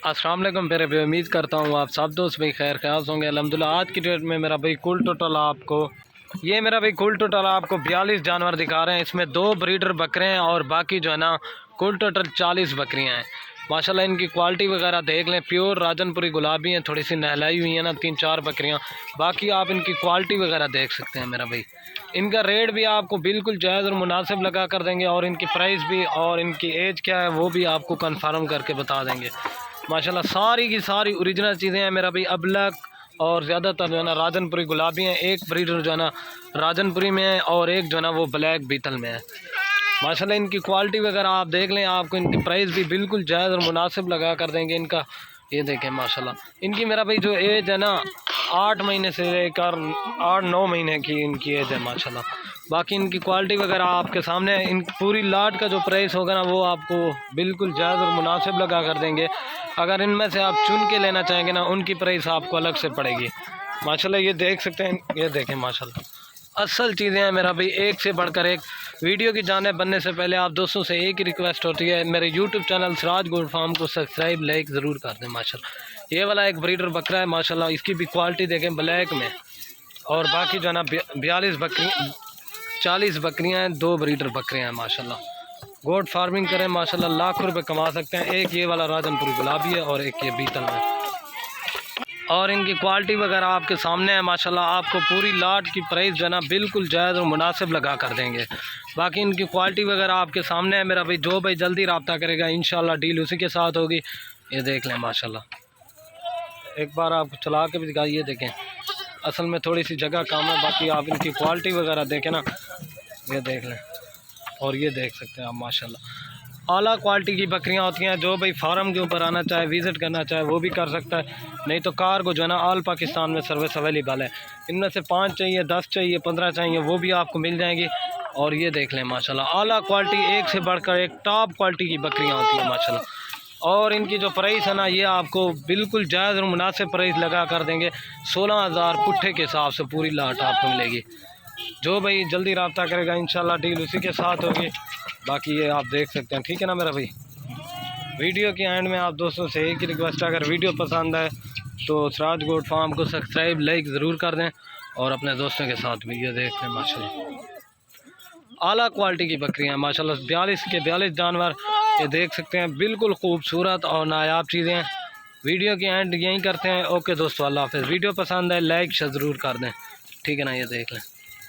अस्सलाम वालेकुम मेरे भाई, उम्मीद करता हूँ आप सब दोस्त भाई खैर ख्याल होंगे अल्हम्दुलिल्लाह। आज की डेट में मेरा भाई कुल टोटल आपको 42 जानवर दिखा रहे हैं। इसमें 2 ब्रीडर बकरे हैं और बाकी जो है ना कुल टोटल 40 बकरियाँ हैं। माशाल्लाह इनकी क्वालिटी वगैरह देख लें, प्योर राजनपुरी गुलाबी हैं, थोड़ी सी नहलाई हुई है ना 3-4 बकरियाँ। बाकी आप इनकी क्वालिटी वगैरह देख सकते हैं मेरा भाई। इनका रेट भी आपको बिल्कुल जायज़ और मुनासिब लगा कर देंगे और इनकी प्राइस भी और इनकी एज क्या है वो भी आपको कंफर्म करके बता देंगे। माशाल्लाह सारी की सारी ओरिजिनल चीज़ें हैं मेरा भाई। अबलक और ज़्यादातर जो है ना राजनपुरी गुलाबी हैं। एक ब्रीडर जो है ना राजनपुरी में है और एक जो है ना वो ब्लैक बीतल में है। माशाल्लाह इनकी क्वालिटी वगैरह आप देख लें, आपको इनकी प्राइस भी बिल्कुल जायज़ और मुनासिब लगा कर देंगे। इनका ये देखें माशाल्लाह इनकी मेरा भाई जो एज है ना 8 महीने से लेकर 8-9 महीने की इनकी एज है माशाल्लाह। बाकी इनकी क्वालिटी वगैरह आपके सामने है। इन पूरी लाट का जो प्राइस होगा ना वो आपको बिल्कुल जायज़ और मुनासिब लगा कर देंगे। अगर इनमें से आप चुन के लेना चाहेंगे ना उनकी प्राइस आपको अलग से पड़ेगी माशाल्लाह। ये देख सकते हैं, ये देखें माशाल्लाह असल चीज़ें हैं मेरा भाई, एक से बढ़कर एक। वीडियो की जानेब बनने से पहले आप दोस्तों से एक ही रिक्वेस्ट होती है, मेरे YouTube channel Siraj gold farm को सब्सक्राइब लाइक ज़रूर कर दें माशाल्लाह। ये वाला एक ब्रीडर बकरा है माशाल्लाह, इसकी भी क्वालिटी देखें ब्लैक में। और बाकी जो है ना 40 बकरियाँ हैं, 2 ब्रीडर बकरे हैं माशाल्लाह। गोट फार्मिंग करें माशाल्लाह लाखों रुपए कमा सकते हैं। एक ये वाला राजनपुरी गुलाबी है और एक ये बीतल में। और इनकी क्वालिटी वगैरह आपके सामने है माशाल्लाह। आपको पूरी लाट की प्राइस जो है ना बिल्कुल जायज़ और मुनासिब लगा कर देंगे। बाकी इनकी क्वालिटी वगैरह आपके सामने है मेरा भाई। जो भाई जल्दी रब्ता करेगा इंशाल्लाह डील उसी के साथ होगी। ये देख लें माशाल्लाह, एक बार आपको चला के भी दिखाइए। देखें असल में थोड़ी सी जगह कम है, बाकी आप इनकी क्वालिटी वगैरह देखें ना, ये देख लें। और ये देख सकते हैं आप माशाल्लाह आला क्वालिटी की बकरियां होती हैं। जो भाई फार्म के ऊपर आना चाहे, विज़िट करना चाहे वो भी कर सकता है, नहीं तो कार को जो है ना ऑल पाकिस्तान में सर्विस अवेलेबल है। इनमें से 5 चाहिए, 10 चाहिए, 15 चाहिए, वो भी आपको मिल जाएंगी। और ये देख लें माशाल्लाह आला क्वालिटी, एक से बढ़कर एक टॉप क्वालिटी की बकरियाँ होती हैं माशाल्लाह। और इनकी जो प्राइस है ना ये आपको बिल्कुल जायज़ और मुनासिब प्राइस लगा कर देंगे। 16,000 पुट्ठे के हिसाब से पूरी लाट आपको मिलेगी। जो भाई जल्दी रब्ता करेगा इंशाल्लाह डील उसी के साथ होगी। बाकी ये आप देख सकते हैं, ठीक है ना मेरा भाई। वीडियो के एंड में आप दोस्तों से एक ही रिक्वेस्ट है, अगर वीडियो पसंद आए तो सिराज गोट फार्म को सब्सक्राइब लाइक ज़रूर कर दें और अपने दोस्तों के साथ भी। ये देख लें माशाल्लाह आला क्वालिटी की बकरियाँ माशाल्लाह। 42 के 42 जानवर ये देख सकते हैं, बिल्कुल खूबसूरत और नायाब चीज़ें हैं। वीडियो के एंड यहीं करते हैं। ओके दोस्तों, अल्लाह हाफ़िज़। वीडियो पसंद आए लाइक ज़रूर कर दें, ठीक है ना। ये देख लें।